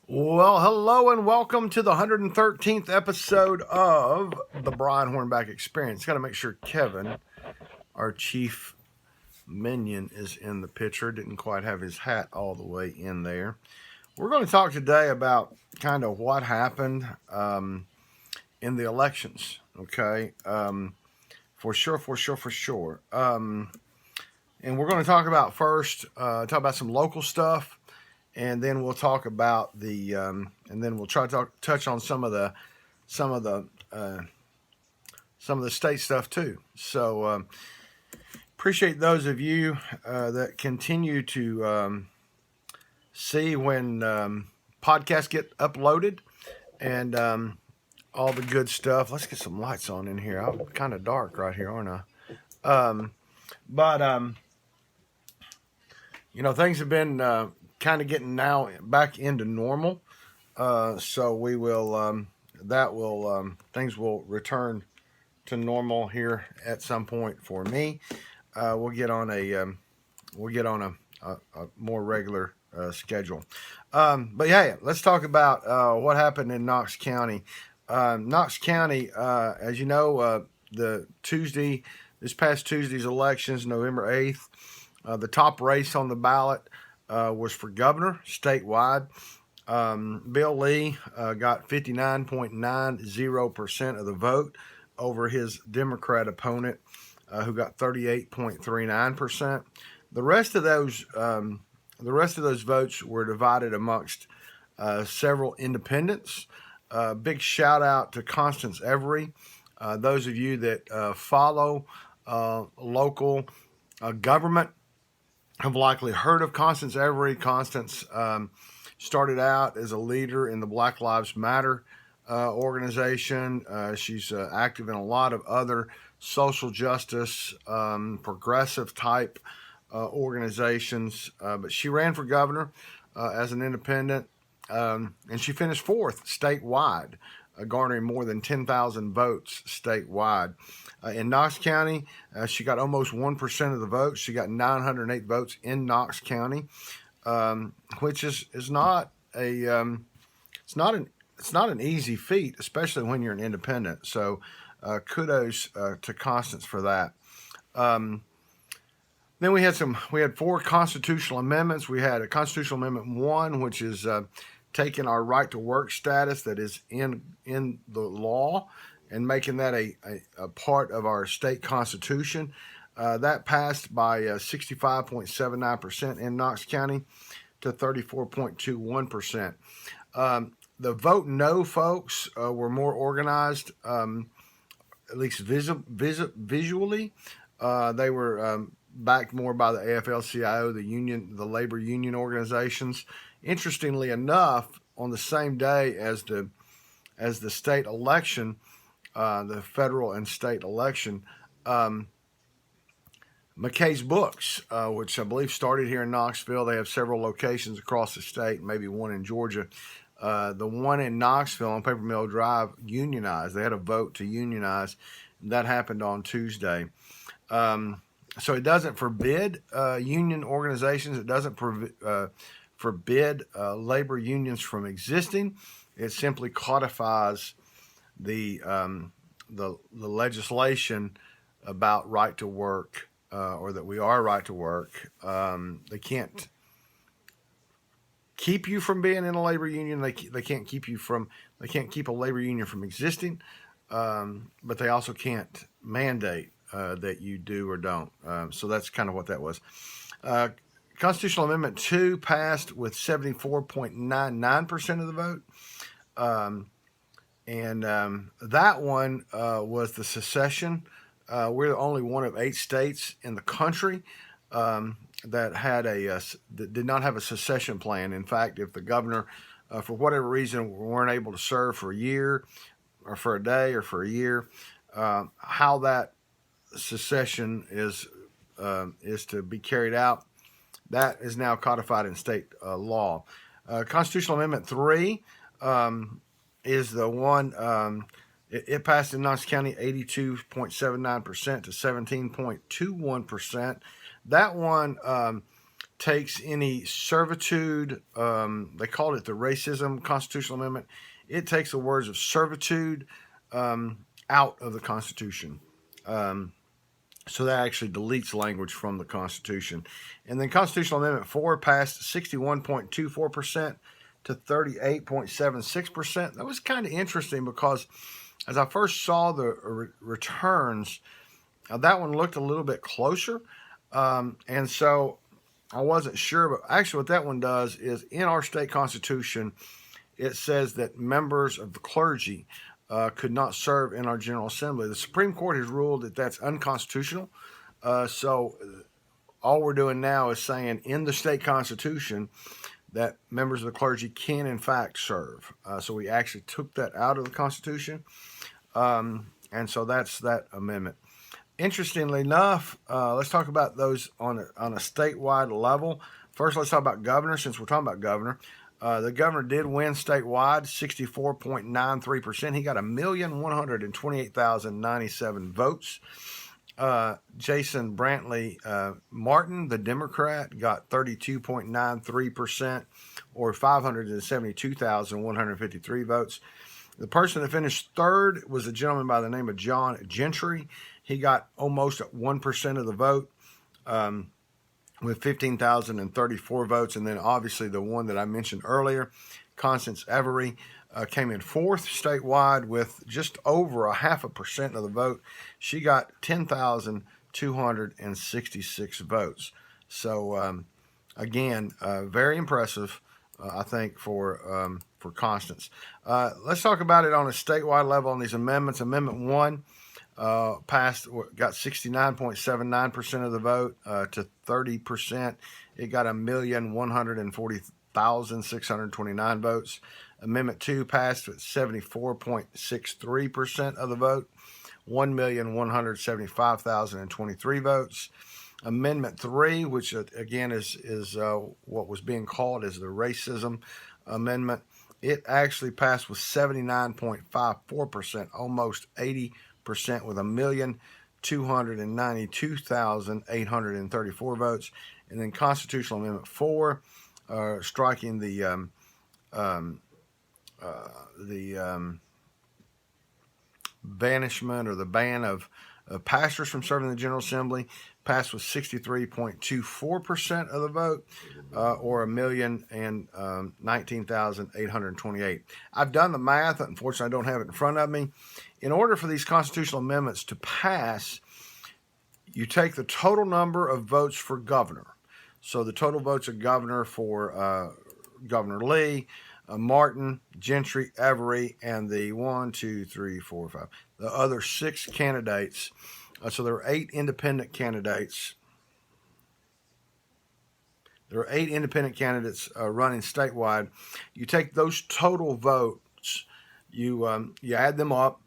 Well, hello and welcome to the 113th episode of the Brian Hornback Experience. Got to make sure Kevin, our chief minion, is in the picture. Didn't quite have his hat all the way in there. We're going to talk today about kind of what happened in the elections. Okay, for sure. And we're going to talk about first, talk about some local stuff. And then we'll talk about and then we'll try to touch on some of the state stuff too. So appreciate those of you that continue to see when podcasts get uploaded and all the good stuff. Let's get some lights on in here. I'm kind of dark right here, aren't I? But things have been kind of getting now back into normal. So we will, things will return to normal here at some point for me. We'll get on a more regular schedule. But yeah, let's talk about what happened in Knox County. Knox County, as you know, this past Tuesday's elections, November 8th, the top race on the ballot was for governor statewide. Bill Lee got 59.90% of the vote over his Democrat opponent, who got 38.39%. The rest of those votes were divided amongst several independents. Big shout out to Constance Every. Those of you that follow local government have likely heard of Constance Every. Constance started out as a leader in the Black Lives Matter organization. She's active in a lot of other social justice, progressive type organizations. But she ran for governor as an independent, and she finished fourth statewide, garnering more than 10,000 votes statewide. In Knox County, she got almost 1% of the votes. She got 908 votes in Knox County, which is not an easy feat, especially when you're an independent. So, kudos to Constance for that. Then we had four constitutional amendments. We had a constitutional amendment 1, which is taking our right to work status that is in the law and making that a part of our state constitution. That passed by 65.79% in Knox County to 34.21%. The vote no folks were more organized, at least visually. They were backed more by the AFL-CIO, the labor union organizations. Interestingly enough, on the same day as the state election, the federal and state election, McKay's Books, which I believe started here in Knoxville. They have several locations across the state, maybe one in Georgia. The one in Knoxville on Paper Mill Drive unionized. They had a vote to unionize. That happened on Tuesday. So it doesn't forbid union organizations. It doesn't forbid labor unions from existing. It simply codifies the legislation about right to work, or that we are right to work. They can't keep you from being in a labor union. They can't keep a labor union from existing, but they also can't mandate that you do or don't. So that's kind of what that was. Constitutional Amendment 2 passed with 74.99% of the vote. And that one was the secession. We're the only one of 8 states in the country that did not have a secession plan. In fact, if the governor, for whatever reason, weren't able to serve for a year or for a day or for a year, how that secession is to be carried out, that is now codified in state law. Constitutional Amendment 3 is the one, it passed in Knox County 82.79% to 17.21%. That one takes any servitude, they called it the racism constitutional amendment. It takes the words of servitude out of the Constitution. So that actually deletes language from the Constitution. And then Constitutional Amendment 4 passed 61.24% to 38.76%. That was kind of interesting because as I first saw the returns, that one looked a little bit closer. And so I wasn't sure, but actually what that one does is in our state constitution, it says that members of the clergy could not serve in our General Assembly. The Supreme Court has ruled that that's unconstitutional. So all we're doing now is saying in the state constitution that members of the clergy can in fact serve. So we actually took that out of the Constitution. And so that's that amendment. Interestingly enough, let's talk about those on a statewide level. First, let's talk about governor, since we're talking about governor. The governor did win statewide, 64.93%. He got 1,128,097 votes. Jason Brantley Martin, the Democrat, got 32.93%, or 572,153 votes. The person that finished third was a gentleman by the name of John Gentry. He got almost 1% of the vote, with 15,034 votes. And then obviously the one that I mentioned earlier, Constance Every, came in fourth statewide with just over 0.5% of the vote. She got 10,266 votes. So again, very impressive, I think, for Constance. Let's talk about it on a statewide level on these amendments. Amendment 1 passed, got 69.79% of the vote to 30%. It got 1,140,629 votes. Amendment 2 passed with 74.63% of the vote, 1,175,023 votes. Amendment 3, which again is what was being called as the racism amendment, it actually passed with 79.54%, almost 80%, with 1,292,834 votes. And then Constitutional Amendment 4, striking the banishment or the ban of pastors from serving the General Assembly, passed with 63.24% of the vote, or 1,019,828. I've done the math. Unfortunately, I don't have it in front of me. In order for these constitutional amendments to pass, you take the total number of votes for governor. So the total votes of governor for Governor Lee, Martin, Gentry, Every, and the the other 6 candidates. So there are 8 independent candidates. There are 8 independent candidates running statewide. You take those total votes, you add them up,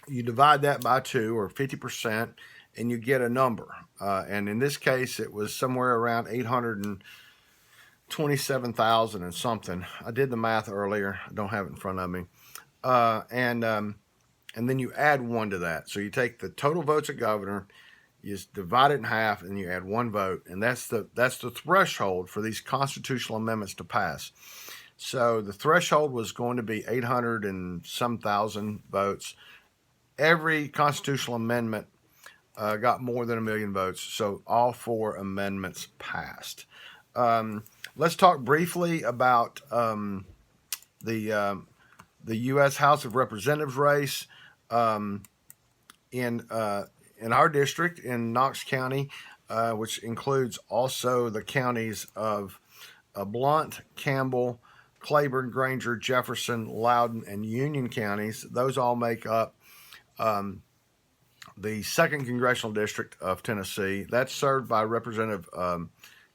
you divide that by 2, or 50%, and you get a number. And in this case, it was somewhere around 827,000 and something. I did the math earlier. I don't have it in front of me. And then you add 1 to that. So you take the total votes of governor, you just divide it in half, and you add 1 vote. And that's the threshold for these constitutional amendments to pass. So the threshold was going to be 800 and some thousand votes. Every constitutional amendment got more than 1 million votes. So all 4 amendments passed. Let's talk briefly about the U.S. House of Representatives race. In our district in Knox County, which includes also the counties of Blount, Campbell, Claiborne, Granger, Jefferson, Loudoun, and Union counties. Those all make up the 2nd Congressional District of Tennessee. That's served by Representative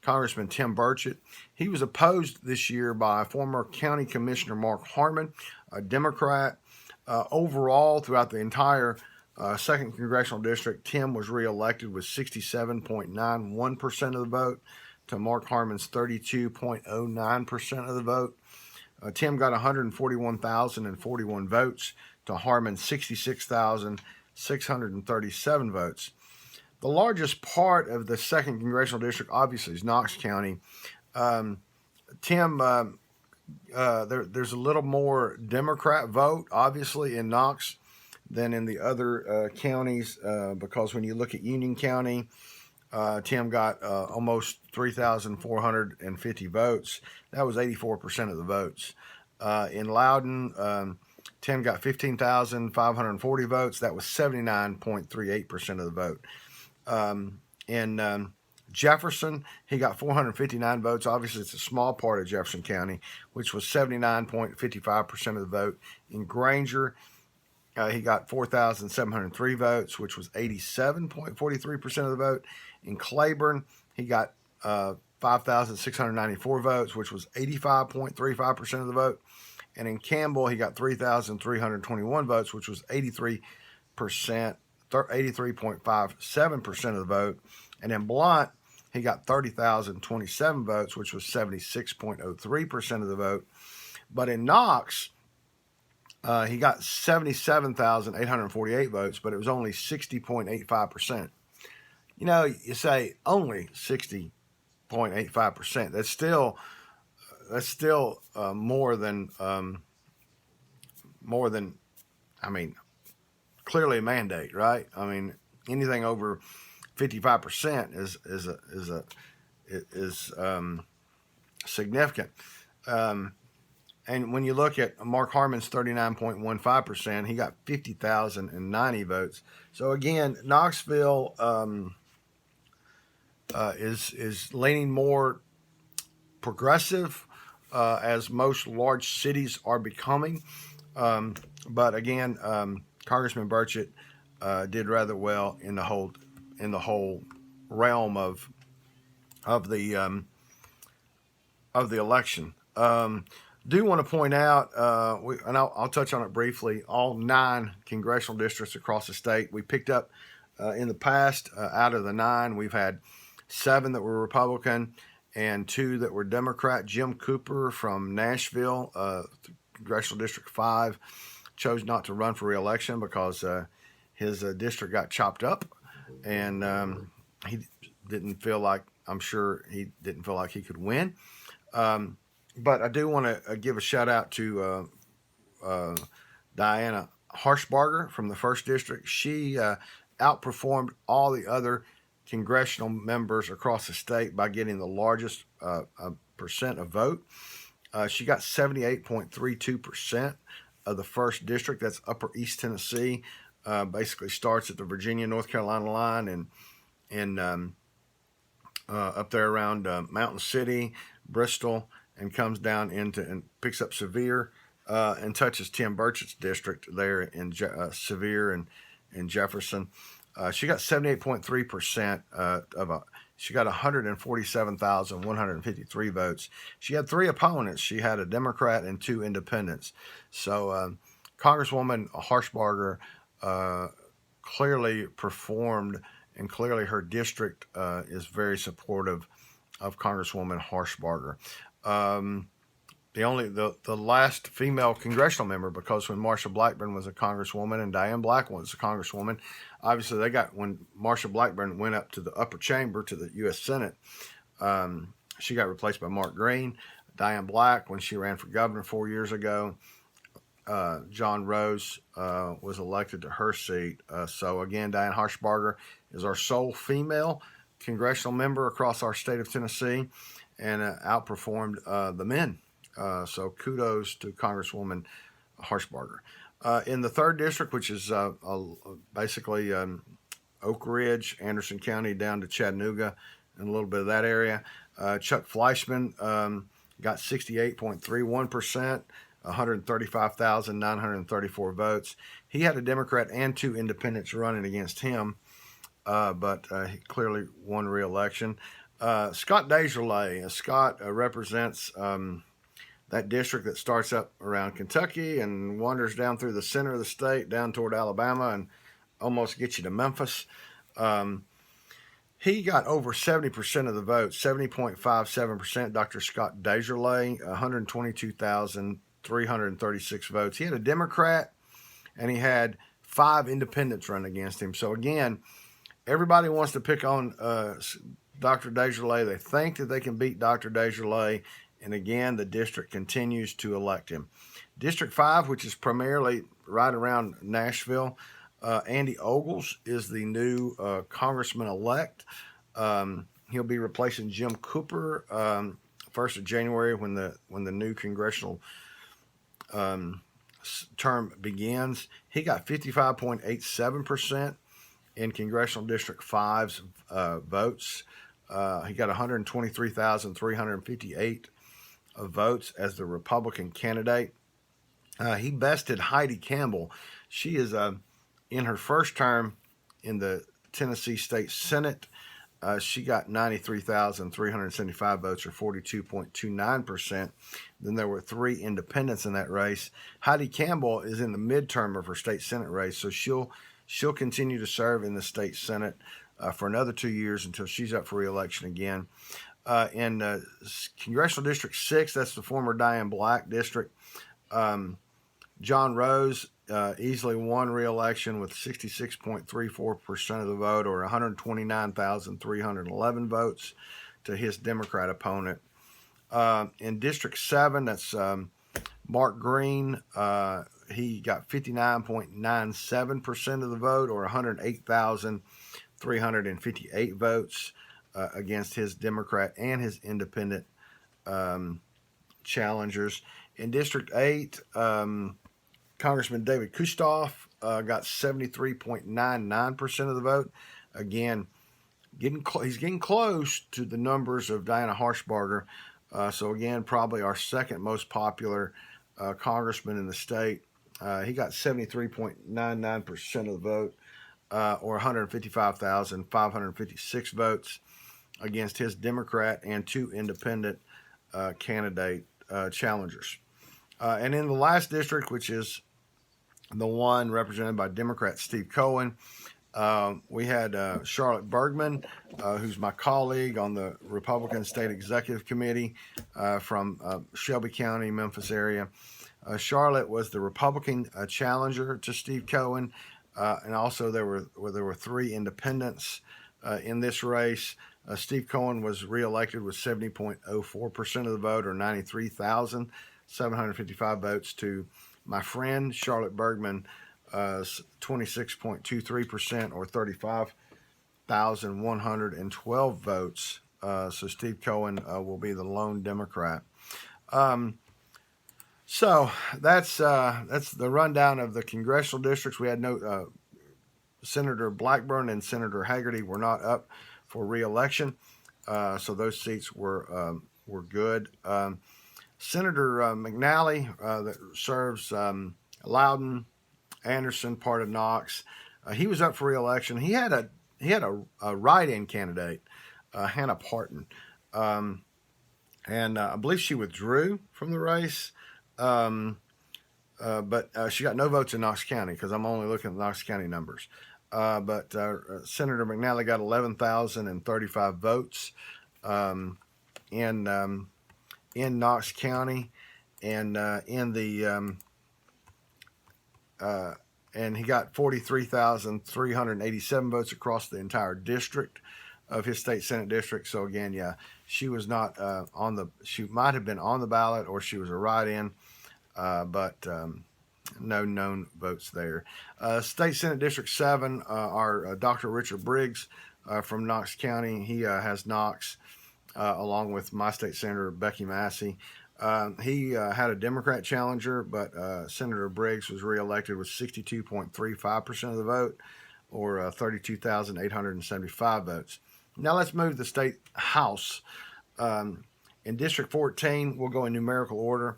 Congressman Tim Burchett. He was opposed this year by former County Commissioner Mark Harmon, a Democrat. Overall, throughout the entire 2nd Congressional District, Tim was reelected with 67.91% of the vote to Mark Harmon's 32.09% of the vote. Tim got 141,041 votes to Harmon's 66,637 votes. The largest part of the 2nd Congressional District, obviously, is Knox County. Tim, there's a little more Democrat vote, obviously, in Knox than in the other counties, because when you look at Union County, Tim got almost 3,450 votes. That was 84% of the votes. In Loudoun, Tim got 15,540 votes. That was 79.38% of the vote. In Jefferson, he got 459 votes. Obviously, it's a small part of Jefferson County, which was 79.55% of the vote. In Granger, he got 4,703 votes, which was 87.43% of the vote. In Claiborne, he got 5,694 votes, which was 85.35% of the vote. And in Campbell, he got 3,321 votes, which was 83.57% of the vote. And in Blount, he got 30,027 votes, which was 76.03% of the vote. But in Knox, he got 77,848 votes, but it was only 60.85%. You know, you say only 60.85%. That's still more than I mean, clearly a mandate, right? I mean, anything over 55% is significant. And when you look at Mark Harmon's 39.15%, he got 50,090 votes. So again, Knoxville is leaning more progressive, as most large cities are becoming. But again, Congressman Burchett did rather well in the whole realm of the election. Do want to point out, and I'll touch on it briefly, all 9 congressional districts across the state. We picked up in the past, out of the 9, we've had 7 that were Republican and 2 that were Democrat. Jim Cooper from Nashville, Congressional District 5, chose not to run for re-election because his district got chopped up, and he didn't feel like, I'm sure he didn't feel like he could win. But I do want to give a shout out to Diana Harshbarger from the 1st District. She outperformed all the other congressional members across the state by getting the largest percent of vote. She got 78.32% of the 1st District. That's Upper East Tennessee. Basically starts at the Virginia-North Carolina line and up there around Mountain City, Bristol, and comes down into and picks up Sevier and touches Tim Burchett's district there in Sevier and Jefferson. She got 78.3% she got 147,153 votes. She had 3 opponents. She had a Democrat and 2 independents. So Congresswoman Harshbarger clearly performed, and clearly her district is very supportive of Congresswoman Harshbarger. The last female congressional member, because when Marsha Blackburn was a congresswoman and Diane Black was a congresswoman, obviously when Marsha Blackburn went up to the upper chamber to the U.S. Senate, she got replaced by Mark Green. Diane Black, when she ran for governor 4 years ago, John Rose was elected to her seat. So again, Diane Harshbarger is our sole female congressional member across our state of Tennessee, and outperformed the men. So kudos to Congresswoman Harshbarger. In the 3rd District, which is basically Oak Ridge, Anderson County, down to Chattanooga, and a little bit of that area, Chuck Fleischman got 68.31%, 135,934 votes. He had a Democrat and 2 independents running against him, but he clearly won re-election. Scott Desjardins. Scott represents that district that starts up around Kentucky and wanders down through the center of the state, down toward Alabama, and almost gets you to Memphis. He got over 70% of the vote, 70.57%. Dr. Scott Desjardins, 122,336 votes. He had a Democrat, and he had 5 independents run against him. So again, everybody wants to pick on Dr. Desjardins. They think that they can beat Dr. Desjardins, and again, the district continues to elect him. District 5, which is primarily right around Nashville, Andy Ogles is the new congressman-elect. He'll be replacing Jim Cooper 1st of January when the new congressional term begins. He got 55.87% in Congressional District 5's votes. He got 123,358 votes as the Republican candidate. He bested Heidi Campbell. She is in her first term in the Tennessee State Senate. She got 93,375 votes, or 42.29%. Then there were 3 independents in that race. Heidi Campbell is in the midterm of her state Senate race, so she'll continue to serve in the state Senate for another 2 years until she's up for re-election again. In Congressional District 6, that's the former Diane Black district, John Rose easily won re-election with 66.34% of the vote, or 129,311 votes, to his Democrat opponent. In District 7, that's Mark Green. He got 59.97% of the vote, or 108,358 votes against his Democrat and his independent challengers. In District 8, Congressman David Kustoff got 73.99% of the vote. Again, he's getting close to the numbers of Diana Harshbarger. So again, probably our second most popular congressman in the state. He got 73.99% of the vote, or 155,556 votes against his Democrat and 2 independent candidate challengers. And in the last district, which is the one represented by Democrat Steve Cohen, we had Charlotte Bergman, who's my colleague on the Republican State Executive Committee from Shelby County, Memphis area. Charlotte was the Republican challenger to Steve Cohen, and also there were 3 independents in this race. Steve Cohen was reelected with 70.04% of the vote, or 93,755 votes, to my friend Charlotte Bergman 26.23%, or 35,112 votes. So Steve Cohen will be the lone Democrat. So that's the rundown of the congressional districts. We had no Senator Blackburn and Senator Hagerty were not up for re-election, so those seats were good. Senator McNally, that serves Loudon, Anderson, part of Knox, he was up for re-election. He had a write-in candidate, Hannah Parton, and I believe she withdrew from the race. But she got no votes in Knox County, because I'm only looking at Knox County numbers. But Senator McNally got 11,035 votes in Knox County, and and he got 43,387 votes across the entire district of his state Senate district. So again, yeah, she was not she might have been on the ballot, or she was a write-in, but no known votes there. State Senate District 7, our Dr. Richard Briggs from Knox County. He has Knox, along with my state senator, Becky Massey. He had a Democrat challenger, but Senator Briggs was reelected with 62.35% of the vote, or 32,875 votes. Now let's move to the state house. In District 14, we'll go in numerical order.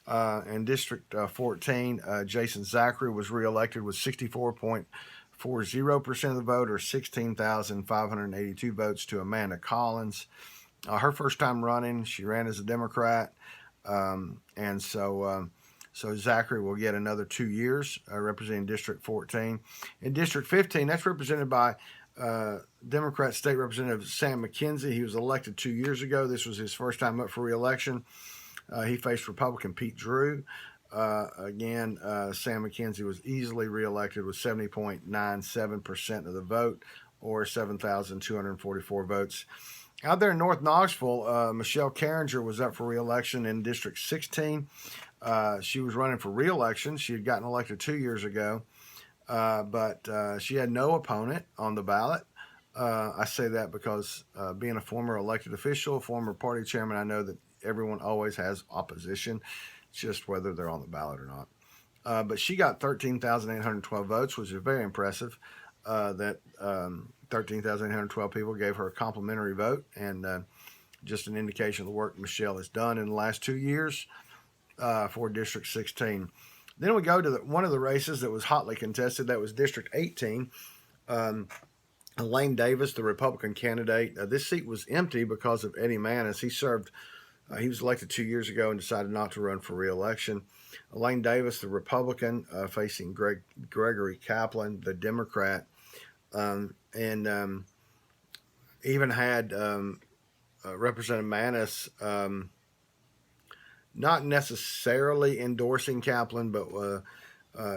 In District 14, Jason Zachary was reelected with 64.40% of the vote, or 16,582 votes, to Amanda Collins. Her first time running, she ran as a Democrat, and so Zachary will get another 2 years representing District 14. In District 15, that's represented by Democrat State Representative Sam McKenzie. He was elected 2 years ago. This was his first time up for re-election. He faced Republican Pete Drew. Again, Sam McKenzie was easily reelected with 70.97% of the vote, or 7,244 votes. Out there in North Knoxville, Michelle Carringer was up for re-election in District 16. She was running for re-election. She had gotten elected 2 years ago, but she had no opponent on the ballot. I say that because being a former elected official, former party chairman, I know that everyone always has opposition, just whether they're on the ballot or not. But she got 13,812 votes, which is very impressive. That 13,812 people gave her a complimentary vote, and just an indication of the work Michelle has done in the last 2 years for District 16. Then we go to one of the races that was hotly contested. That was District 18. Elaine Davis, the Republican candidate. This seat was empty because of Eddie Manis. He was elected 2 years ago and decided not to run for re-election. Elaine Davis, the Republican, facing Gregory Kaplan, the Democrat, and even had Representative Manis not necessarily endorsing Kaplan, but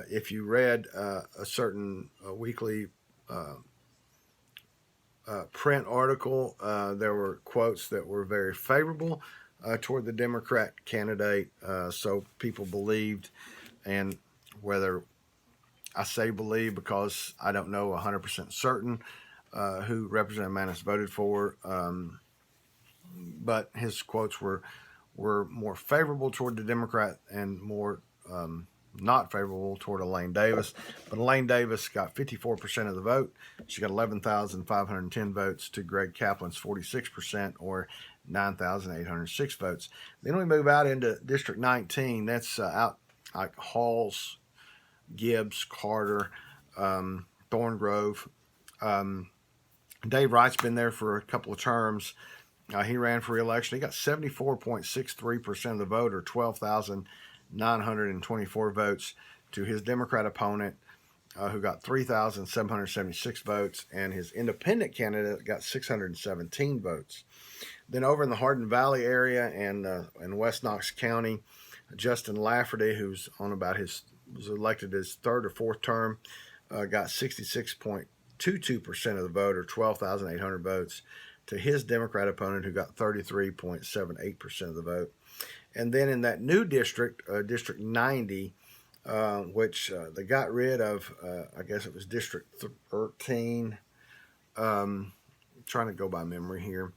if you read a certain weekly print article, there were quotes that were very favorable toward the Democrat candidate. So people believed, and whether I say believe because I don't know 100% certain who Representative Manis voted for, but his quotes were more favorable toward the Democrat and more not favorable toward Elaine Davis. But Elaine Davis got 54% of the vote. She got 11,510 votes to Greg Kaplan's 46%, or 9,806 votes. Then we move out into District 19. That's out like Halls, Gibbs, Carter, Thorngrove. Dave Wright's been there for a couple of terms. He ran for re-election. He got 74.63% of the vote, or 12,924 votes, to his Democrat opponent, who got 3,776 votes, and his independent candidate got 617 votes. Then over in the Hardin Valley area and in West Knox County, Justin Lafferty, who's on about was elected his third or fourth term, got 66.22% of the vote, or 12,800 votes, to his Democrat opponent, who got 33.78% of the vote. And then in that new district, District 90, which they got rid of, I guess it was District 13, trying to go by memory here,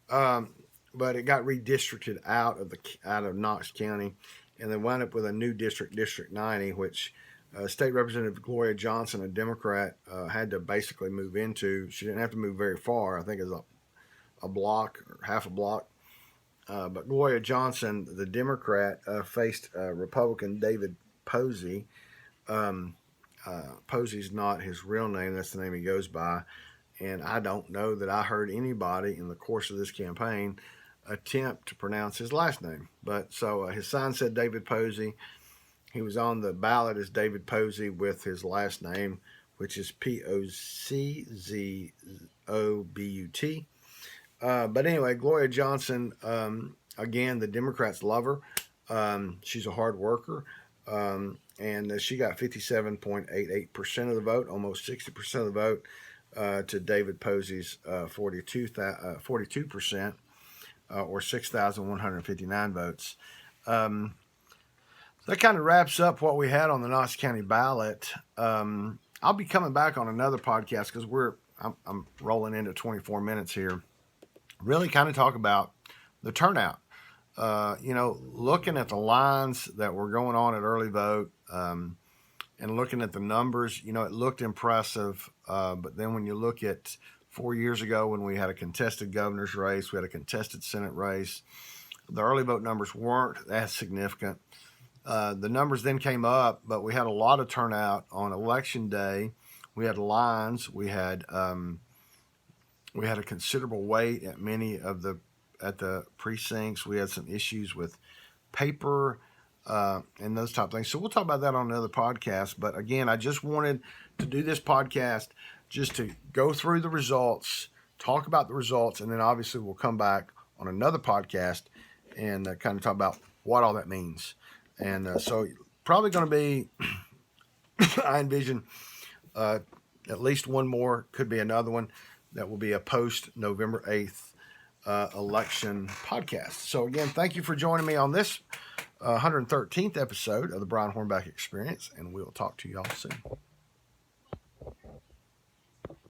but it got redistricted out of Knox County, and they wound up with a new district, District 90, which State Representative Gloria Johnson, a Democrat, had to basically move into. She didn't have to move very far. I think it was a block or half a block. But Gloria Johnson, the Democrat, faced Republican David Posey. Posey's not his real name. That's the name he goes by. And I don't know that I heard anybody in the course of this campaign attempt to pronounce his last name. But so his sign said David Posey. He was on the ballot as David Posey with his last name, which is Poczobut. But anyway, Gloria Johnson, again, the Democrats love her. She's a hard worker, and she got 57.88% of the vote, almost 60% of the vote, to David Posey's 42%, or 6,159 votes. That kind of wraps up what we had on the Knox County ballot. I'll be coming back on another podcast because I'm rolling into 24 minutes here. Really kind of talk about the turnout. Looking at the lines that were going on at early vote, and looking at the numbers, it looked impressive. But then when you look at 4 years ago when we had a contested governor's race, we had a contested Senate race, the early vote numbers weren't that significant. The numbers then came up, but we had a lot of turnout on election day. We had lines. We had a considerable wait at many of the precincts. We had some issues with paper and those type of things. So we'll talk about that on another podcast. But again, I just wanted to do this podcast just to go through the results, talk about the results, and then obviously we'll come back on another podcast and kind of talk about what all that means. And so probably going to be, I envision, at least one more, could be another one that will be a post November 8th election podcast. So again, thank you for joining me on this 113th episode of the Brian Hornback Experience, and we'll talk to you all soon.